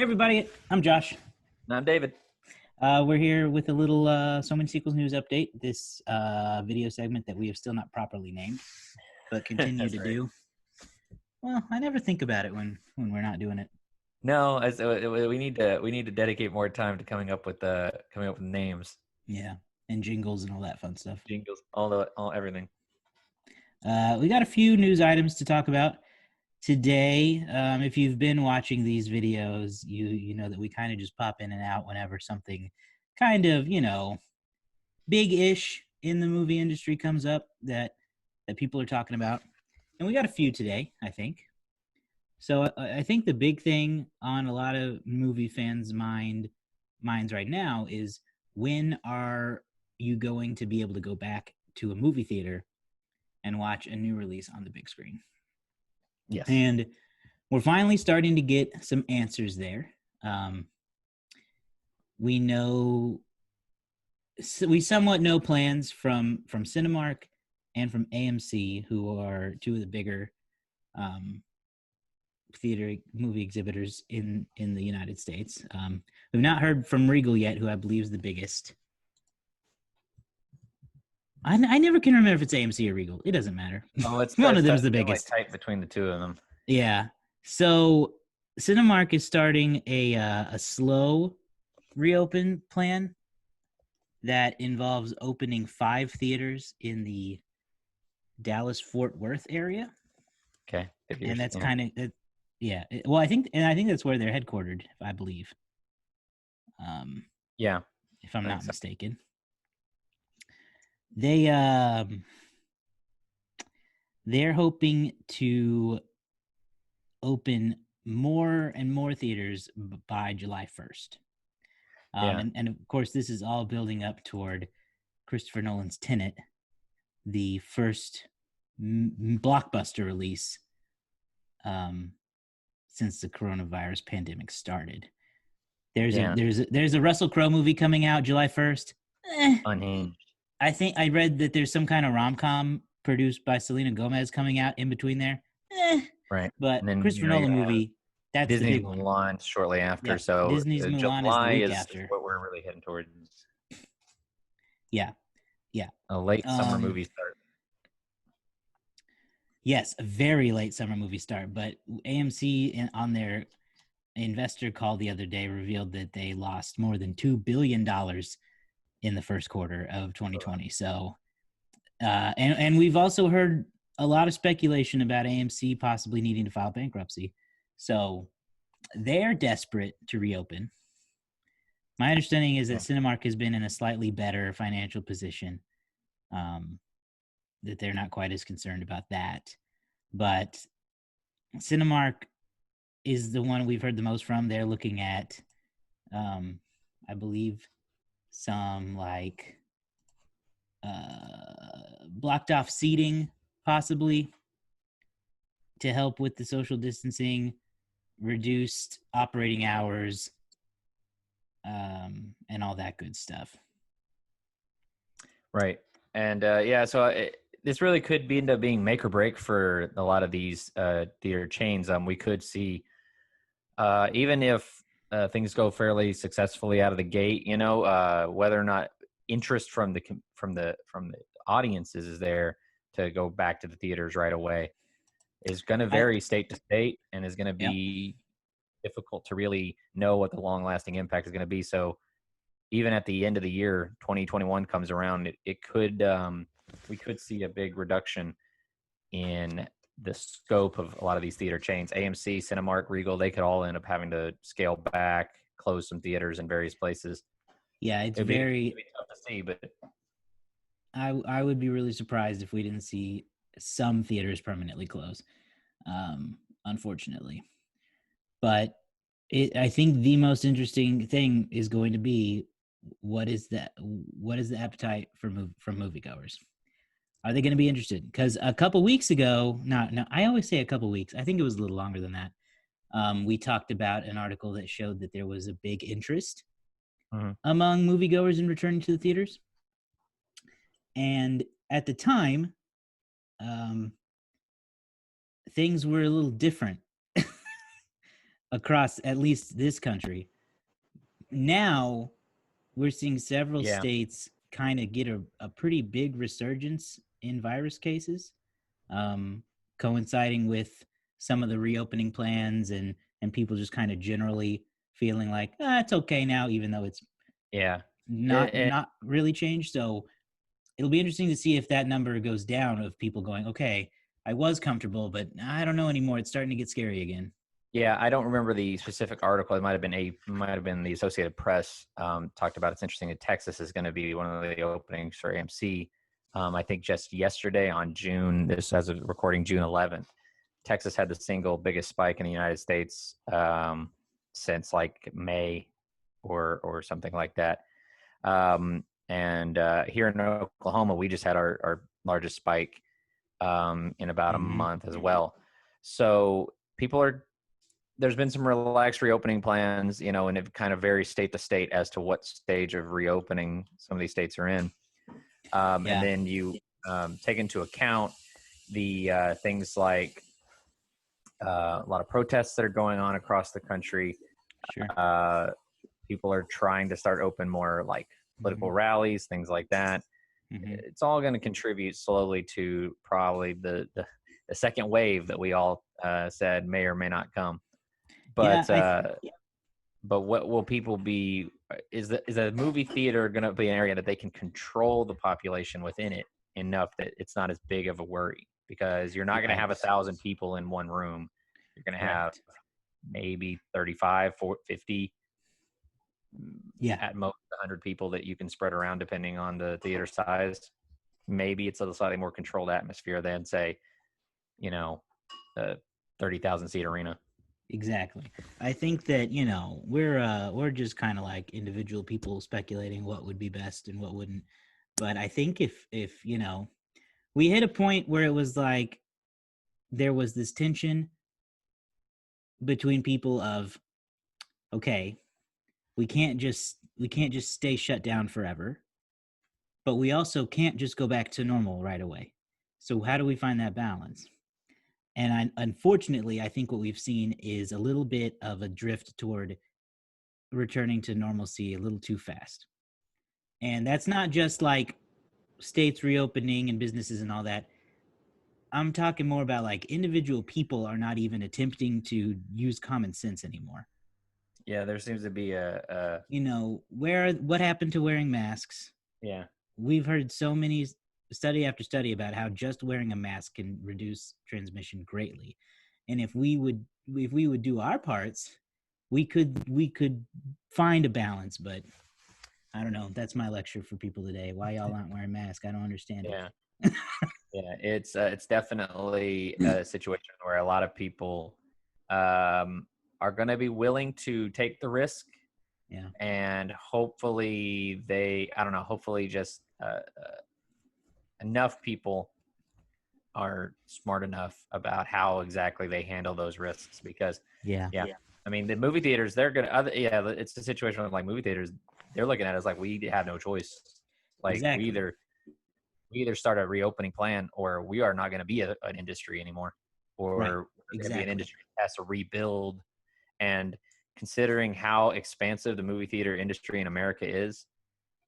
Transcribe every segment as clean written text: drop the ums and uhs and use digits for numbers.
Hey everybody, I'm Josh. And I'm David. We're here with a little So Many Sequels news update. This video segment that we have still not properly named, but continue That's to right. do. Well, I never think about it when we're not doing it. No, we need to dedicate more time to coming up with names, Yeah, and jingles and all that fun stuff. jingles, all everything. We got a few news items to talk about today. If you've been watching these videos, you know that we kind of just pop in and out whenever something kind of big-ish in the movie industry comes up that people are talking about. And we got a few today, I think. So I think the big thing on a lot of movie fans' minds right now is, when are you going to be able to go back to a movie theater and watch a new release on the big screen? Yes. And we're finally starting to get some answers there. Um, we know we somewhat know plans from Cinemark and from AMC, who are two of the bigger um, theater movie exhibitors in the United States. We've not heard from Regal yet, who I believe is the biggest. I never can remember if it's AMC or Regal. It doesn't matter. Oh, it's One of it's them is the definitely biggest. tight between the two of them. Yeah. So Cinemark is starting a slow reopen plan that involves opening 5 theaters in the Dallas Fort Worth area, Okay, and that's yeah. kind of yeah. Well, I think that's where they're headquartered, I believe. Um, Yeah, if I'm I think not so. mistaken. They they're hoping to open more and more theaters by July 1st. Yeah, And of course, this is all building up toward Christopher Nolan's Tenet, the first blockbuster release um, since the coronavirus pandemic started. yeah. There's a Russell Crowe movie coming out July 1st. Unhinged. I think I read that there's some kind of rom com produced by Selena Gomez coming out in between there. Right. But And then Christopher you Nolan have movie, that's the Disney's big one. Mulan shortly after. Yep. So Disney's Mulan is the July week is after. what we're really heading towards. Yeah. Yeah. A late summer Um, movie start. yes, a very late summer movie start. But AMC on their investor call the other day revealed that they lost more than $2 billion in the first quarter of 2020. So, and we've also heard a lot of speculation about AMC possibly needing to file bankruptcy. So they're desperate to reopen. My understanding is that Yeah. Cinemark has been in a slightly better financial position, um, that they're not quite as concerned about that. But Cinemark is the one we've heard the most from. They're looking at, I believe, some blocked off seating, possibly, to help with the social distancing, reduced operating hours, and all that good stuff. Right. And yeah, so this really could end up being make or break for a lot of these theater chains. We could see, even if things go fairly successfully out of the gate, whether or not interest from the audiences is there to go back to the theaters right away is going to I vary state to state, and is going to Yep. be difficult to really know what the long lasting impact is going to be. So even at the end of the year, 2021 comes around, it could we could see a big reduction in the scope of a lot of these theater chains. AMC, Cinemark, Regal, they could all end up having to scale back, close some theaters in various places. Yeah, it's It'd very. be tough to see, but I would be really surprised if we didn't see some theaters permanently close. Unfortunately, but I think the most interesting thing is going to be, what is the appetite from moviegoers? Are they going to be interested? Because a couple weeks ago, no, I always say a couple weeks. I think it was a little longer than that. We talked about an article that showed that there was a big interest Mhm. among moviegoers in returning to the theaters. And at the time, um, things were a little different. across at least this country. Now we're seeing several Yeah. states kind of get a pretty big resurgence in virus cases, um, coinciding with some of the reopening plans and people just kind of generally feeling like it's okay now, even though it's Yeah. not It, not really changed. So it'll be interesting to see if that number goes down of people going, okay, I was comfortable, but I don't know anymore. It's starting to get scary again. Yeah, I don't remember the specific article. It might have been the Associated Press talked about. It's interesting that Texas is going to be one of the openings for AMC. I think just yesterday on this as of recording June 11th, Texas had the single biggest spike in the United States since like May or something like that. And here in Oklahoma, we just had our largest spike in about a month as well. So there's been some relaxed reopening plans, and it kind of varies state to state as to what stage of reopening some of these states are in. And then you take into account the things like a lot of protests that are going on across the country. Sure. People are trying to start open more like political rallies, things like that. It's all going to contribute slowly to probably the second wave that we all said may or may not come. But but what will people be? Is a movie theater going to be an area that they can control the population within it enough that it's not as big of a worry? Because you're not going to have 1,000 people in one room. You're going to have maybe 35, 50, at most 100 people that you can spread around depending on the theater size. Maybe it's a slightly more controlled atmosphere than say, a 30,000 seat arena. Exactly. I think that, we're just kind of like individual people speculating what would be best and what wouldn't. But I think if we hit a point where it was like there was this tension between people of, okay, we can't just stay shut down forever, but we also can't just go back to normal right away. So how do we find that balance? And unfortunately, I think what we've seen is a little bit of a drift toward returning to normalcy a little too fast. And that's not just like states reopening and businesses and all that. I'm talking more about like individual people are not even attempting to use common sense anymore. Yeah, there seems to be what happened to wearing masks? Yeah. We've heard so many study after study about how just wearing a mask can reduce transmission greatly. And if we would do our parts, we could find a balance. But I don't know. That's my lecture for people today. Why y'all aren't wearing masks? I don't understand it. Yeah, it's definitely a situation where a lot of people are going to be willing to take the risk. Yeah. And hopefully hopefully just enough people are smart enough about how exactly they handle those risks. Because I mean, the movie theaters, they're gonna it's a situation like movie theaters, they're looking at it as like we have no choice. Like exactly. we either start a reopening plan or we are not going to be an industry anymore, or we're going to be an industry that has to rebuild. And considering how expansive the movie theater industry in America is,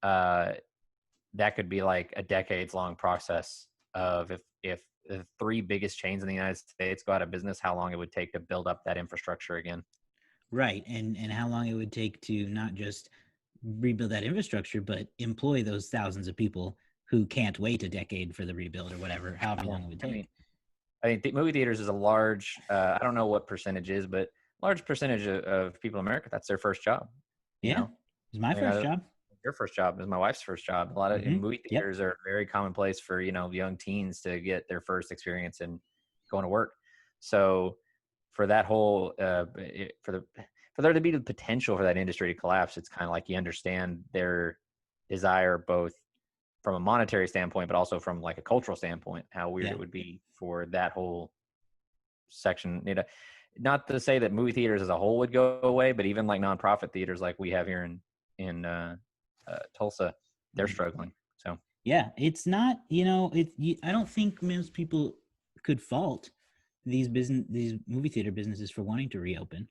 that could be like a decades-long process of if the three biggest chains in the United States go out of business, how long it would take to build up that infrastructure again. Right. And how long it would take to not just rebuild that infrastructure, but employ those thousands of people who can't wait a decade for the rebuild or whatever, however long it would take. I mean, movie theaters is a large, I don't know what percentage is, but large percentage of people in America, that's their first job. It's my first job. Your first job is my wife's first job. A lot of movie theaters are very commonplace for, young teens to get their first experience in going to work. So for that whole, for there to be the potential for that industry to collapse, it's kind of like you understand their desire, both from a monetary standpoint, but also from like a cultural standpoint, how weird it would be for that whole section. Not to say that movie theaters as a whole would go away, but even like nonprofit theaters like we have here in Tulsa, they're struggling. So it's not, I don't think most people could fault these movie theater businesses for wanting to reopen.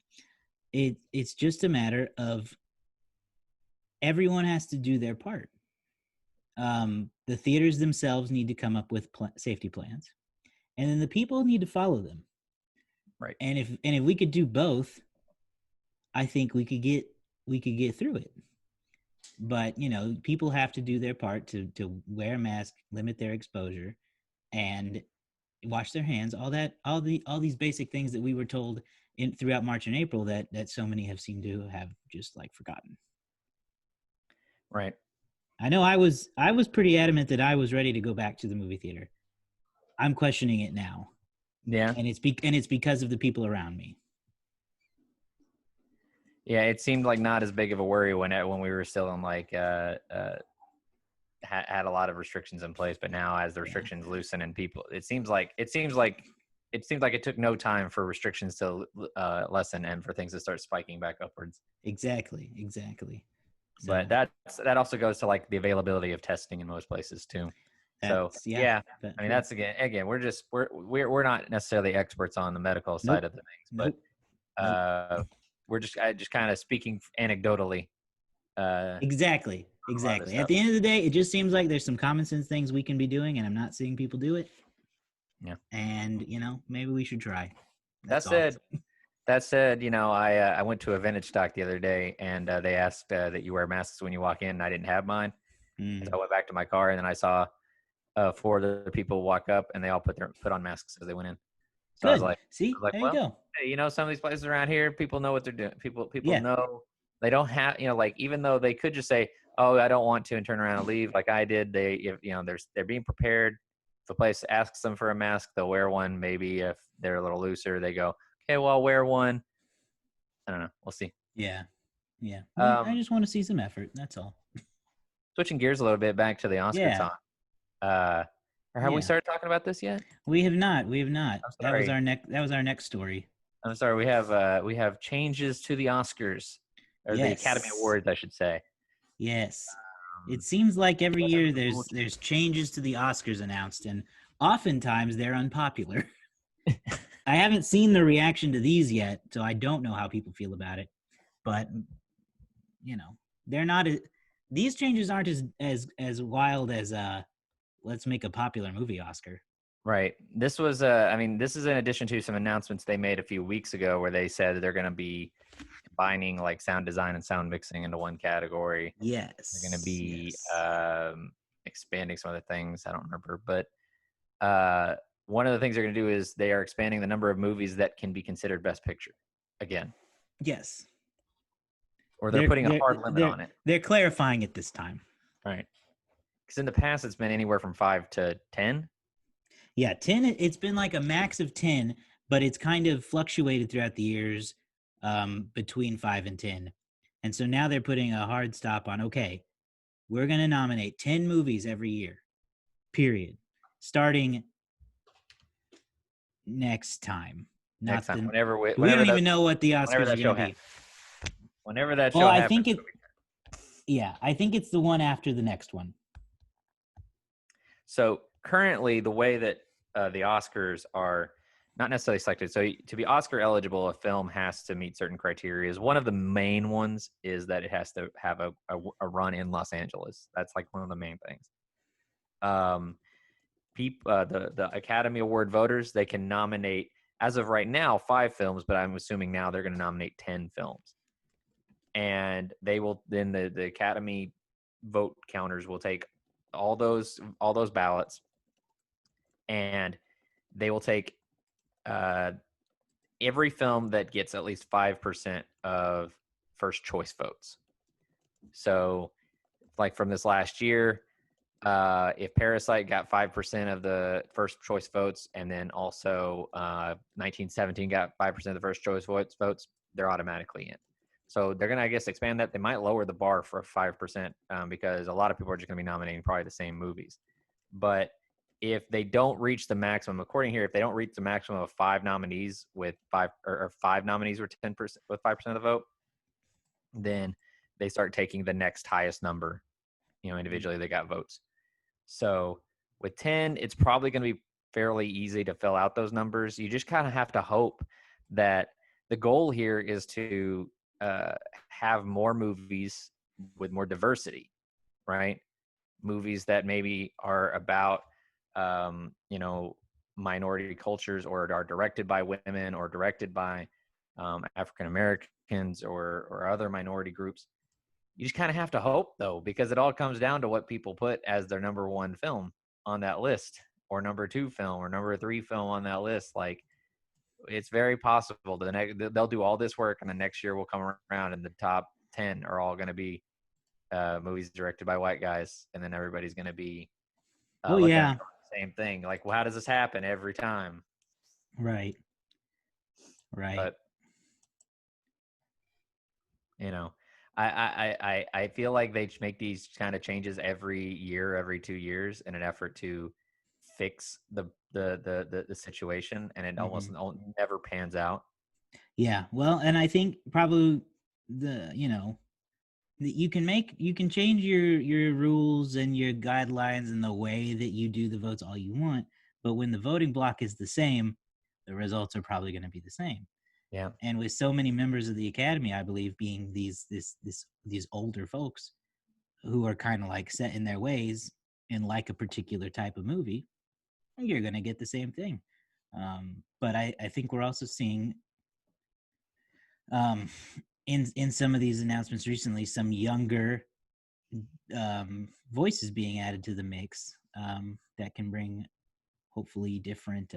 it's just a matter of everyone has to do their part. The theaters themselves need to come up with safety plans, and then the people need to follow them. Right. And if we could do both, I think we could get through it. But people have to do their part to wear a mask, limit their exposure, and wash their hands. All these basic things that we were told throughout March and April that so many have seemed to have just like forgotten. Right. I know I was pretty adamant that I was ready to go back to the movie theater. I'm questioning it now. Yeah. And it's because of the people around me. Yeah, it seemed like not as big of a worry when we were still in like had a lot of restrictions in place, but now as the restrictions loosen and people, it seems like it took no time for restrictions to lessen and for things to start spiking back upwards. Exactly. So, but that also goes to like the availability of testing in most places too. So yeah, I mean that's again we're not necessarily experts on the medical side of the things, but we're just kind of speaking anecdotally. Exactly. At the end of the day, it just seems like there's some common sense things we can be doing, and I'm not seeing people do it. Yeah. And maybe we should try. That said, I went to a vintage stock the other day, and they asked that you wear masks when you walk in. And I didn't have mine, so I went back to my car, and then I saw 4 other people walk up, and they all put on masks as they went in. So Good. I was like, there you go. Hey, some of these places around here, people know what they're doing. People know they don't have, like even though they could just say, "Oh, I don't want to," and turn around and leave, like I did. They're being prepared. If the place asks them for a mask, they'll wear one. Maybe if they're a little looser, they go, "Okay, well, I'll wear one." I don't know. We'll see. Yeah. Well, I just want to see some effort. That's all. Switching gears a little bit back to the Oscar talk. Or have we started talking about this yet? We have not. That was our next story. I'm sorry. We have changes to the Oscars, or the Academy Awards, I should say. Yes. It seems like every year there's changes to the Oscars announced, and oftentimes they're unpopular. I haven't seen the reaction to these yet, so I don't know how people feel about it. But they're not. These changes aren't as wild as let's make a popular movie Oscar. Right. This was this is in addition to some announcements they made a few weeks ago where they said they're going to be combining like sound design and sound mixing into one category. Yes. They're going to be expanding some other things. I don't remember, but one of the things they're going to do is they are expanding the number of movies that can be considered Best Picture again. Yes. Or they're putting a hard limit on it. They're clarifying it this time. Right. Because in the past, it's been anywhere from 5 to 10. Yeah, 10. It's been like a max of 10, but it's kind of fluctuated throughout the years between 5 and 10. And so now they're putting a hard stop on, okay, we're going to nominate 10 movies every year, period, starting next time. Next time, whenever we don't even know what the Oscars are going to be. Whenever that show happens. I think it's the one after the next one. So currently, the way that the Oscars are not necessarily selected. So to be Oscar eligible, a film has to meet certain criteria. One of the main ones is that it has to have a run in Los Angeles. That's like one of the main things. The Academy Award voters, they can nominate, as of right now, 5 films, but I'm assuming now they're going to nominate 10 films. And they will then the Academy vote counters will take all those ballots, and they will take every film that gets at least 5% of first choice votes. So, like from this last year, if Parasite got 5% of the first choice votes, and then also 1917 got 5% of the first choice votes, they're automatically in. So they're going to, I guess, expand that. They might lower the bar for 5% because a lot of people are just going to be nominating probably the same movies. But if they don't reach the maximum, according here, if they don't reach the maximum of 5 nominees with 5 nominees with 10% with 5% of the vote, then they start taking the next highest number, individually they got votes. So with 10, it's probably going to be fairly easy to fill out those numbers. You just kind of have to hope that the goal here is to have more movies with more diversity, right? Movies that maybe are about, you know, minority cultures, or are directed by women, or directed by African Americans, or other minority groups. You just kind of have to hope, though, because it all comes down to what people put as their number one film on that list, or number two film, or number three film on that list. Like, it's very possible they'll do all this work, and the next year will come around, and the top 10 are all going to be movies directed by white guys, and then everybody's going to be Well, looking yeah, at the same thing. Like, well, how does this happen every time? right. But you know, I feel like they make these kind of changes every year, every 2 years, in an effort to fix the situation, and it almost never pans out. Yeah, well, and I think probably you can change your rules and your guidelines and the way that you do the votes all you want, but when the voting block is the same, the results are probably going to be the same. Yeah. And with so many members of the Academy, I believe, being these older folks who are kind of like set in their ways and like a particular type of movie, you're going to get the same thing. But I think we're also seeing in some of these announcements recently, some younger voices being added to the mix that can bring hopefully different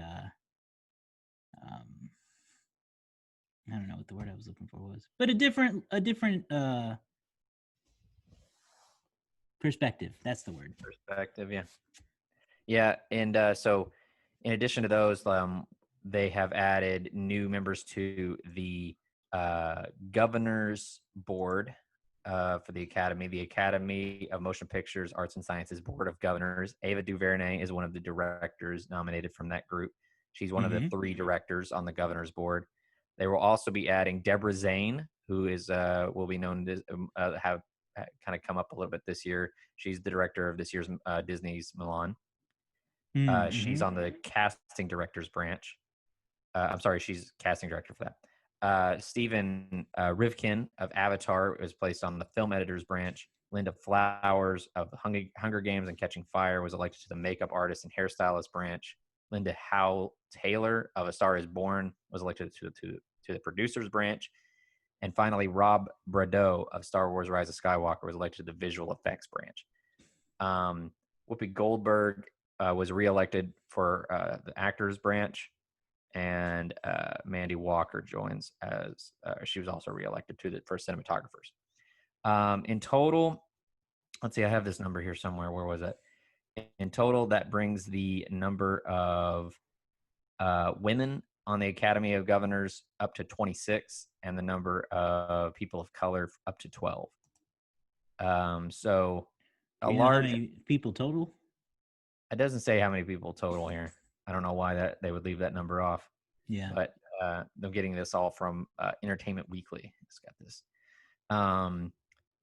I don't know what the word I was looking for was, but a different perspective. That's the word. Perspective, yeah. Yeah, and so in addition to those, they have added new members to the governor's board for the Academy of Motion Pictures, Arts and Sciences Board of Governors. Ava DuVernay is one of the directors nominated from that group. She's one of the 3 directors on the governor's board. They will also be adding Deborah Zane, who is will be known to have kind of come up a little bit this year. She's the director of this year's Disney's Mulan. She's on the casting directors branch. I'm sorry, she's casting director for that. Stephen Rivkin of Avatar is placed on the film editors branch. Linda Flowers of Hunger Games and Catching Fire was elected to the makeup artist and hairstylist branch. Linda Howe Taylor of A Star Is Born was elected to the producers branch. And finally, Rob Bradeau of Star Wars Rise of Skywalker was elected to the visual effects branch. Whoopi Goldberg was reelected for the actors branch. And Mandy Walker joins as she was also reelected for cinematographers. In total, let's see, I have this number here somewhere. Where was it? In total, that brings the number of women on the Academy of Governors up to 26, and the number of people of color up to 12. So a large. How many people total? It doesn't say how many people total here. I don't know why they would leave that number off. Yeah. But I'm getting this all from Entertainment Weekly. It's got this.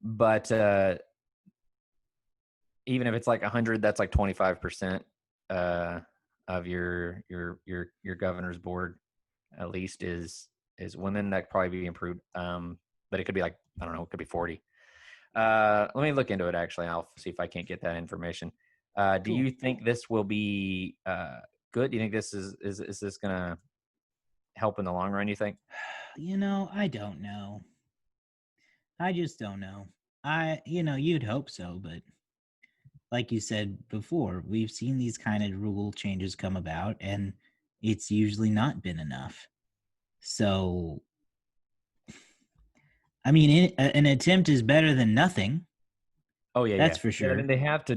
But even if it's like 100, that's like 25% of your governor's board, at least, is women. That could probably be improved. But it could be like, I don't know, it could be 40. Let me look into it, actually. I'll see if I can't get that information. Do you think this will be good? Do you think this is this going to help in the long run, you think? I don't know. I just don't know. You'd hope so, but like you said before, we've seen these kind of rule changes come about, and it's usually not been enough. So, I mean, an attempt is better than nothing. Oh yeah, that's for sure. I mean, they have to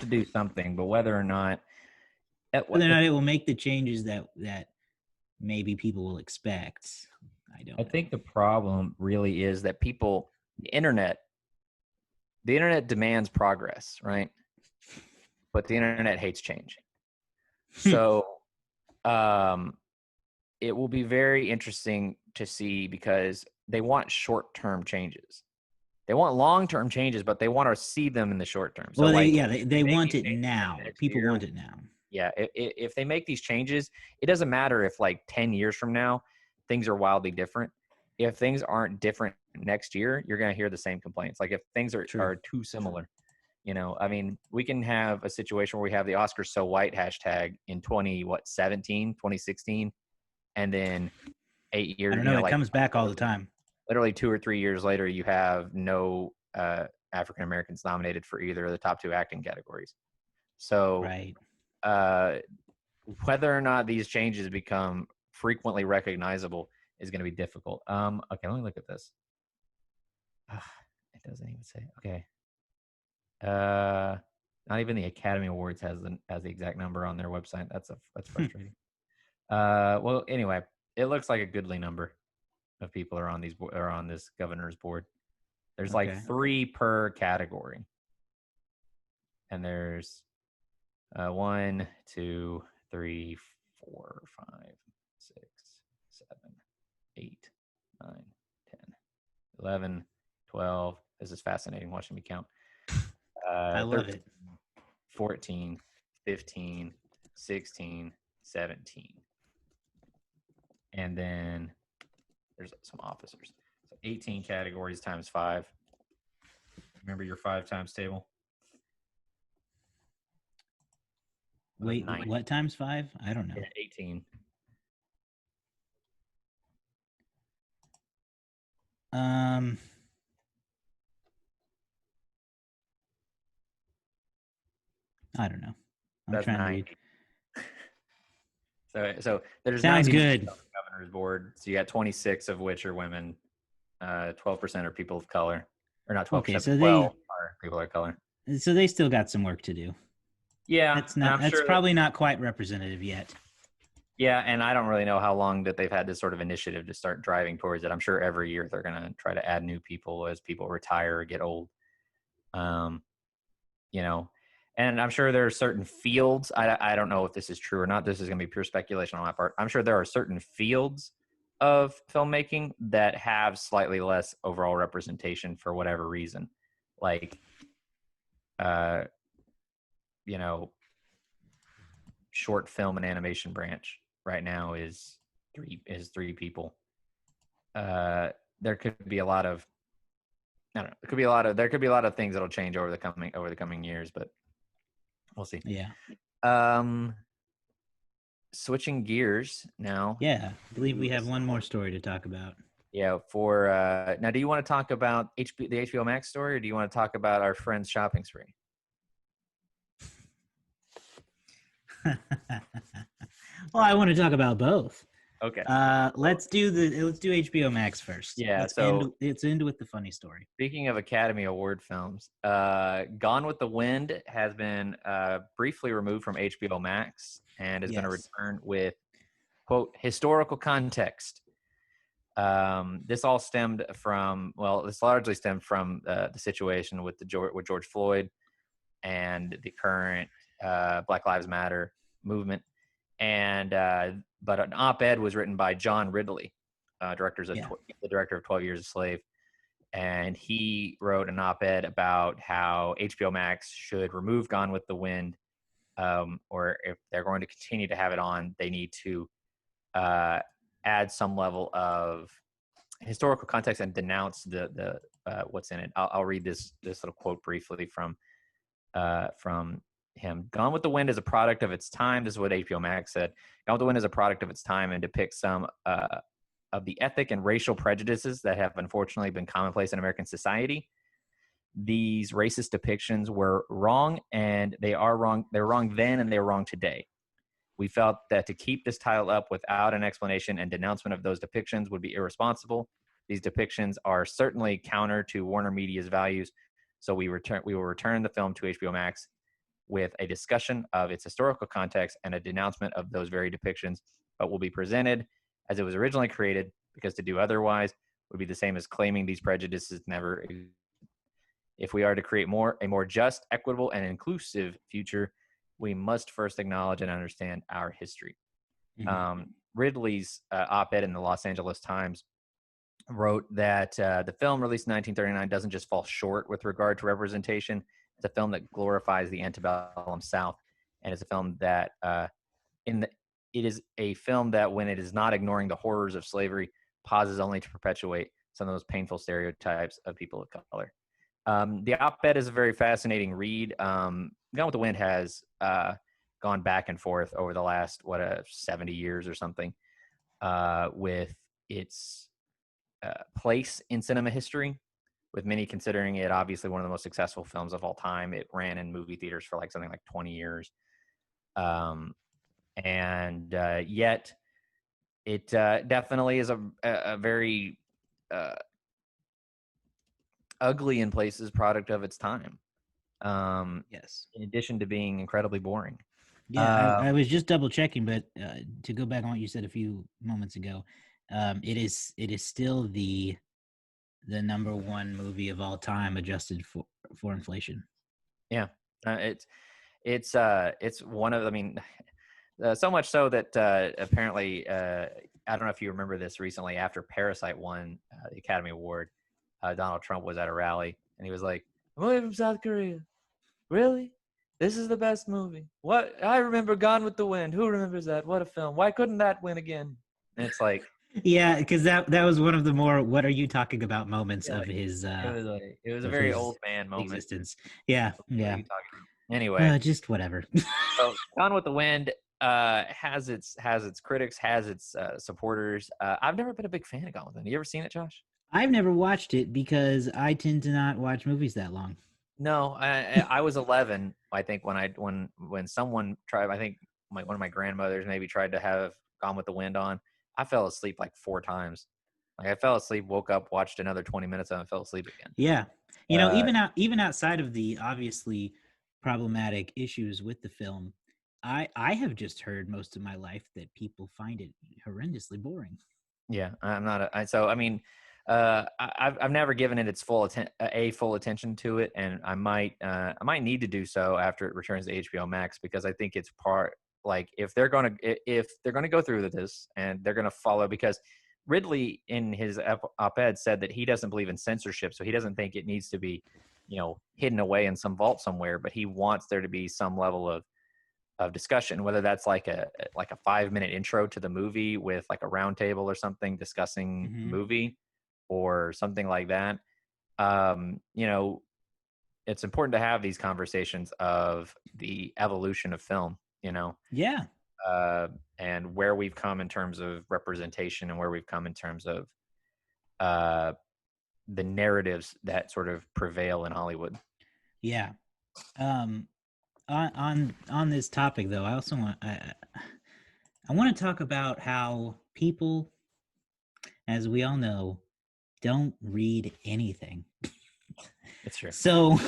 do something, but whether or not it will make the changes that maybe people will expect, I think the problem really is that the internet demands progress, right? But the internet hates change. So it will be very interesting to see, because they want short-term changes. They want long-term changes, but they want to see them in the short term. So well, they want it now. People want it now. Yeah, if they make these changes, it doesn't matter if like 10 years from now things are wildly different. if things aren't different next year, you're going to hear the same complaints. Like if things True. are too similar, I mean, we can have a situation where we have the Oscars so white hashtag in 2016, and then 8 years, I don't know. It comes back all the time. literally 2 or 3 years later, you have no African Americans nominated for either of the top two acting categories. So Right. Whether or not these changes become frequently recognizable is going to be difficult. Okay, let me look at this. It doesn't even say. Okay. Not even the Academy Awards has the exact number on their website. That's frustrating. Well, anyway, it looks like a goodly number of people are on this governor's board. There's like 3 per category, and there's 1, 2, 3, 4, 5, 6, 7, 8, 9, 10, 11, 12. This is fascinating watching me count. I love 13, it. 14, 15, 16, 17. And then there's some officers. So 18 categories times 5. Remember your 5 times table? Wait, what times 5? I don't know. Yeah, 18. I don't know. That's 90. So there's sounds 90 good. On the governor's board. So you got 26 of which are women. 12% are people of color, or not 12%. Okay, so 12 are people of color. So they still got some work to do. Yeah, that's probably not quite representative yet. Yeah, and I don't really know how long that they've had this sort of initiative to start driving towards it. I'm sure every year they're going to try to add new people as people retire or get old. And I'm sure there are certain fields. I don't know if this is true or not. This is going to be pure speculation on my part. I'm sure there are certain fields of filmmaking that have slightly less overall representation for whatever reason. Like, short film and animation branch right now is 3 people. There could be a lot of, I don't know. There could be a lot of things that'll change over the coming years, but we'll see. Yeah. Switching gears now. Yeah, I believe we have one more story to talk about. Yeah. For now, do you want to talk about the HBO Max story, or do you want to talk about our friend's shopping spree? Well, I want to talk about both. Okay. Let's do HBO Max first. Yeah. Let's end with the funny story. Speaking of Academy Award films, Gone with the Wind has been briefly removed from HBO Max and is going to return with, quote, historical context. This largely stemmed from the situation with George Floyd and the current Black Lives Matter movement. And but an op-ed was written by John Ridley, the director of 12 Years a Slave, and he wrote an op-ed about how HBO Max should remove Gone with the Wind, or if they're going to continue to have it on, they need to add some level of historical context and denounce the what's in it. I'll read this little quote briefly from him. Gone with the Wind is a product of its time. This is what HBO Max said. Gone with the Wind is a product of its time and depicts some of the ethnic and racial prejudices that have unfortunately been commonplace in American society. These racist depictions were wrong, and they are wrong. They're wrong then, and they're wrong today. We felt that to keep this title up without an explanation and denouncement of those depictions would be irresponsible. These depictions are certainly counter to Warner Media's values, so we will return the film to HBO Max with a discussion of its historical context and a denouncement of those very depictions, but will be presented as it was originally created, because to do otherwise would be the same as claiming these prejudices never existed. If we are to create a more just, equitable, and inclusive future, we must first acknowledge and understand our history. Mm-hmm. Ridley's op-ed in the Los Angeles Times wrote that the film released in 1939 doesn't just fall short with regard to representation. It's a film that glorifies the antebellum South, and it's a film that it is a film that, when it is not ignoring the horrors of slavery, pauses only to perpetuate some of those painful stereotypes of people of color. The op-ed is a very fascinating read. Gone with the Wind has gone back and forth over the last 70 years or something with its place in cinema history, with many considering it obviously one of the most successful films of all time. It ran in movie theaters for like something like 20 years. And yet it definitely is a very ugly in places product of its time. Yes. In addition to being incredibly boring. Yeah, I was just double checking, but to go back on what you said a few moments ago, it is still the number one movie of all time adjusted for inflation. Yeah, it's one of, I mean, so much so that apparently, I don't know if you remember this recently, after Parasite won the Academy Award, Donald Trump was at a rally and he was like, "I'm only from South Korea. Really? This is the best movie. What? I remember Gone with the Wind. Who remembers that? What a film. Why couldn't that win again?" And it's like, Yeah, because that was one of the more "what are you talking about" moments yeah, of his it was a of very his old man moment. existence. Yeah, What are yeah. you talking about? Anyway, Just whatever. so Gone with the Wind has its critics, has its supporters. I've never been a big fan of Gone with the Wind. You ever seen it, Josh? I've never watched it because I tend to not watch movies that long. No, I was 11. I think when someone tried, I think one of my grandmothers maybe tried to have Gone with the Wind on. I fell asleep like 4 times. Like I fell asleep, woke up, watched another 20 minutes, and I fell asleep again. Yeah, Uh, even outside of the obviously problematic issues with the film, I have just heard most of my life that people find it horrendously boring. Yeah, I'm not. So I mean, I've never given it its full full attention to it, and I might need to do so after it returns to HBO Max, because I think it's part, like, if they're gonna go through with this and they're gonna follow, because Ridley in his op-ed said that he doesn't believe in censorship, so he doesn't think it needs to be, hidden away in some vault somewhere, but he wants there to be some level of discussion, whether that's like a 5-minute intro to the movie with like a round table or something discussing the movie or something like that. It's important to have these conversations of the evolution of film, Yeah, and where we've come in terms of representation and where we've come in terms of the narratives that sort of prevail in Hollywood. yeah. On this topic though, I also want to talk about how people, as we all know, don't read anything. It's true. So,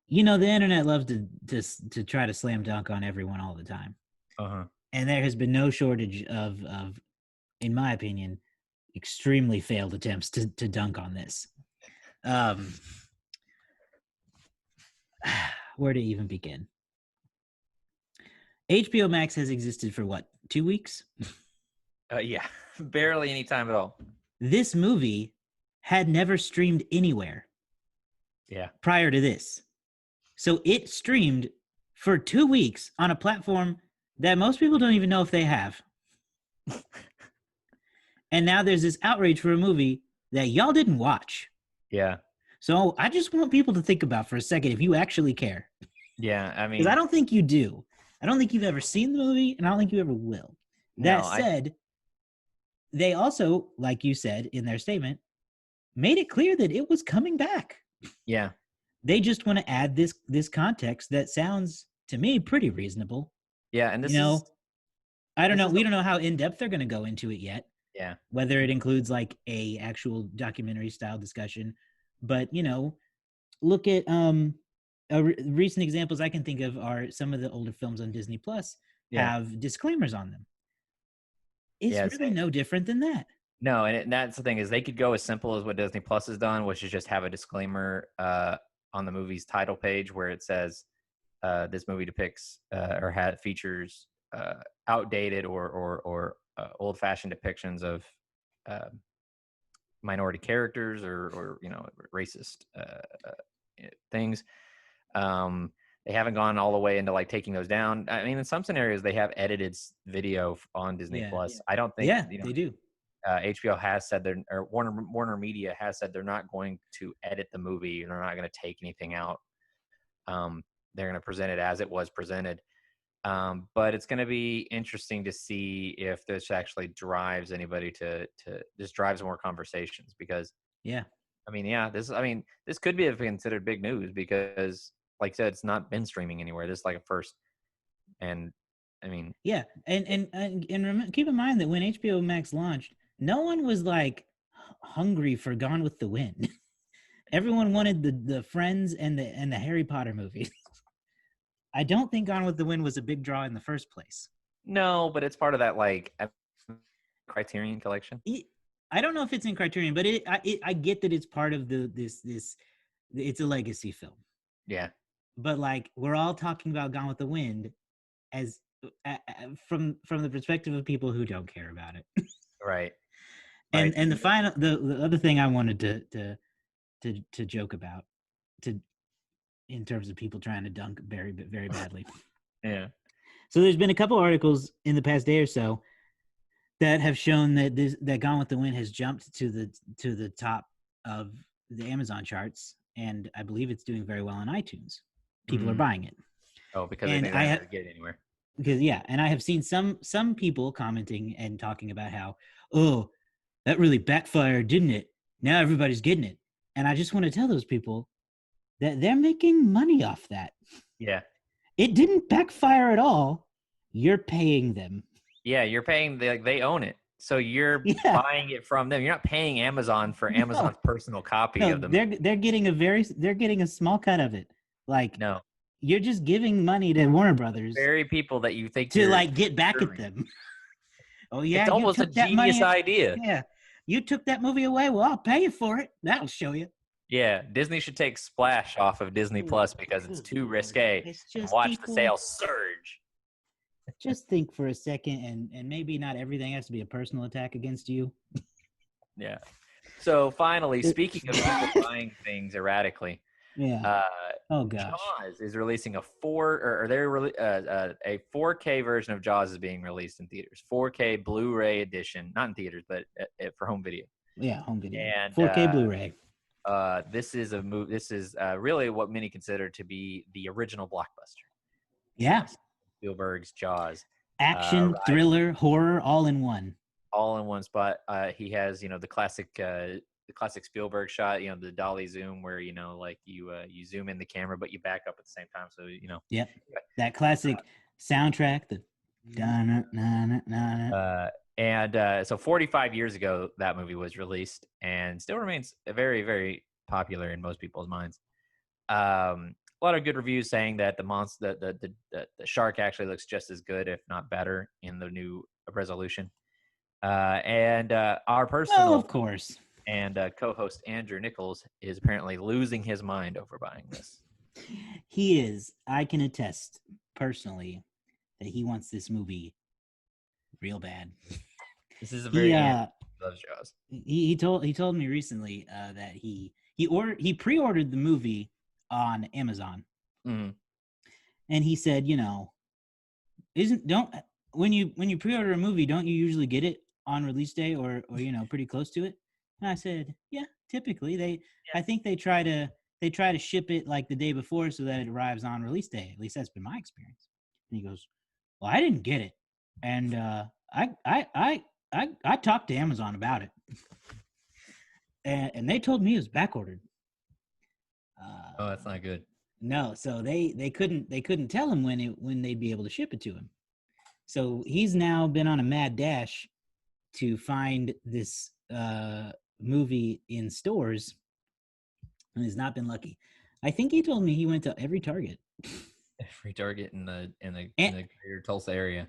the internet loves to try to slam dunk on everyone all the time. And there has been no shortage of, in my opinion, extremely failed attempts to dunk on this. Where to even begin? HBO Max has existed for what, 2 weeks? Yeah, barely any time at all. This movie had never streamed anywhere. Yeah. Prior to this. So it streamed for 2 weeks on a platform that most people don't even know if they have. And now there's this outrage for a movie that y'all didn't watch. Yeah. So I just want people to think about for a second if you actually care. Yeah, I mean, because I don't think you do. I don't think you've ever seen the movie, and I don't think you ever will. That said, they also, like you said in their statement, made it clear that it was coming back. Yeah. They just want to add this context that sounds to me pretty reasonable. Yeah, and this I don't know. We don't know how in depth they're going to go into it yet. Yeah. Whether it includes like a actual documentary style discussion, but look at recent examples I can think of are some of the older films on Disney Plus have disclaimers on them. It's really no different than that. No, and that's the thing, is they could go as simple as what Disney Plus has done, which is just have a disclaimer on the movie's title page where it says this movie depicts or features outdated or old-fashioned depictions of minority characters or racist things. They haven't gone all the way into like taking those down. I mean, in some scenarios, they have edited video on Disney Plus. I don't think. They do. HBO has said or Warner Media has said they're not going to edit the movie. They're not going to take anything out. They're going to present it as it was presented. But it's going to be interesting to see if this actually drives anybody to just drives more conversations, because Yeah. This could be considered big news because, like I said, it's not been streaming anywhere. This is like a first, and I mean, yeah, and keep in mind that when HBO Max launched, no one was like hungry for Gone with the Wind. Everyone wanted the Friends and the Harry Potter movies. I don't think Gone with the Wind was a big draw in the first place. no, but it's part of that like Criterion collection. I don't know if it's in Criterion, but I get that it's part of this. It's a legacy film. Yeah, but like we're all talking about Gone with the Wind as from the perspective of people who don't care about it. right. And the other thing I wanted to joke about in terms of people trying to dunk very very badly. Yeah. So there's been a couple articles in the past day or so that have shown that Gone with the Wind has jumped to the top of the Amazon charts, and I believe it's doing very well on iTunes. People are buying it. Oh, because they think they're not going to get it anywhere. Because and I have seen some people commenting and talking about how, oh, that really backfired, didn't it? Now everybody's getting it. And I just want to tell those people that they're making money off that. Yeah. It didn't backfire at all. You're paying them. Yeah, you're paying, they own it. So you're buying it from them. You're not paying Amazon for Amazon's personal copy of them. They're getting a small cut of it. Like, no. You're just giving money to Warner Brothers. Very people that you think to like get back at them. Oh yeah, it's almost a genius idea. Yeah, you took that movie away. Well, I'll pay you for it. That'll show you. Yeah, Disney should take Splash off of Disney Plus because it's too risque. And watch the sales surge. Just think for a second, and maybe not everything has to be a personal attack against you. Yeah. So finally, speaking of people buying things erratically. Yeah. Oh gosh. Jaws is releasing a 4K version of Jaws is being released in theaters. 4K Blu-ray edition, not in theaters, but for home video. Yeah, home video. And 4K Blu-ray. This is a movie. This is really what many consider to be the original blockbuster. Yeah. Spielberg's Jaws. Action, thriller, horror, all in one. All in one spot. He has, the classic Spielberg shot, the dolly zoom where, like you zoom in the camera, but you back up at the same time. So, Yeah. That classic soundtrack. So 45 years ago, that movie was released and still remains very, very popular in most people's minds. A lot of good reviews saying that the shark actually looks just as good, if not better, in the new resolution. And our personal, of course, and co-host Andrew Nichols is apparently losing his mind over buying this. He is. I can attest personally that he wants this movie real bad. This is a very loves Jaws. He told me recently that he pre-ordered the movie on Amazon, mm-hmm. and he said, when you pre-order a movie, don't you usually get it on release day or pretty close to it? And I said, yeah, typically I think they try to ship it like the day before so that it arrives on release day. At least that's been my experience. And he goes, well, I didn't get it, and I talked to Amazon about it, and they told me it was back ordered. Oh, that's not good. No, so they couldn't tell him when they'd be able to ship it to him. So he's now been on a mad dash to find this movie in stores, and has not been lucky. I think he told me he went to every Target. Every Target in the greater Tulsa area.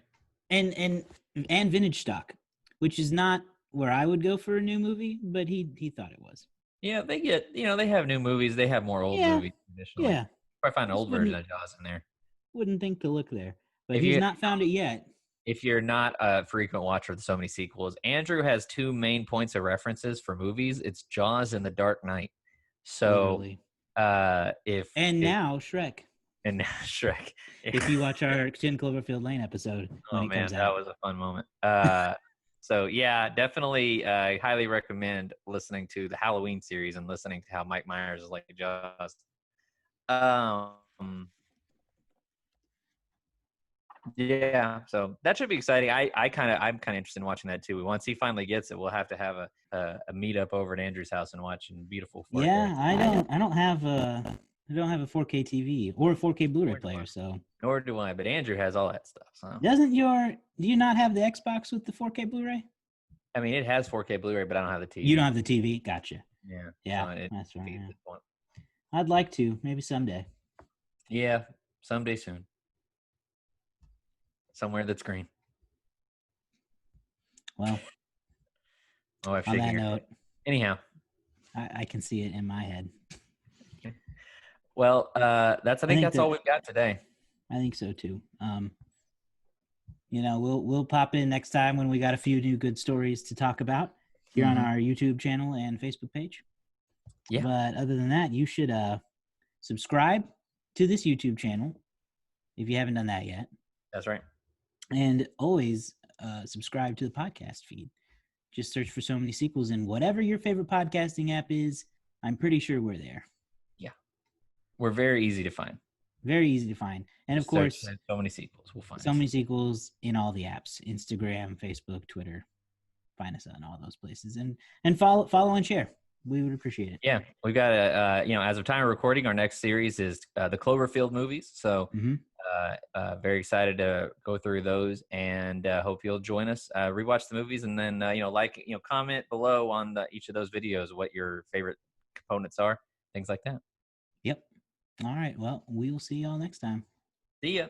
And Vintage Stock, which is not where I would go for a new movie, but he thought it was. Yeah, they get, they have new movies. They have more old movies traditionally. Yeah. I find an old version of Jaws in there. Wouldn't think to look there. But he's not found it yet. If you're not a frequent watcher of so many sequels, Andrew has two main points of references for movies. It's Jaws and The Dark Knight. So now Shrek. And now Shrek. If you watch our 10 Cloverfield Lane episode. Oh man, that was a fun moment. So yeah, definitely highly recommend listening to the Halloween series and listening to how Mike Myers is like just. Um, yeah, so that should be exciting. I'm kind of interested in watching that too. Once he finally gets it, we'll have to have a meetup over at Andrew's house and watching beautiful 4K. Yeah, I don't have a 4K TV or a 4K Blu-ray player, so Nor do I, but Andrew has all that stuff. So do you not have the Xbox with the 4K Blu-ray? I mean, it has 4K Blu-ray, but I don't have the TV. You don't have the TV? Gotcha. Yeah. Yeah, so that's right. Yeah. I'd like to, maybe someday. Yeah, someday soon. Somewhere that's green. Well, on that note, anyhow, I can see it in my head. Well, I think that's all we've got today. I think so too. We'll pop in next time when we got a few new good stories to talk about here on our YouTube channel and Facebook page. Yeah. But other than that, you should subscribe to this YouTube channel if you haven't done that yet. That's right. And always subscribe to the podcast feed. Just search for So Many Sequels in whatever your favorite podcasting app is. I'm pretty sure we're there. Yeah. We're very easy to find. Very easy to find. And of course, So Many Sequels. We'll find So Many Sequels in all the apps: Instagram, Facebook, Twitter. Find us on all those places and follow and share. We would appreciate it. Yeah, we've got as of time of recording, our next series is the Cloverfield movies. So very excited to go through those, and hope you'll join us. Rewatch the movies, and then comment below on each of those videos what your favorite components are, things like that. Yep. All right. Well, we will see y'all next time. See ya.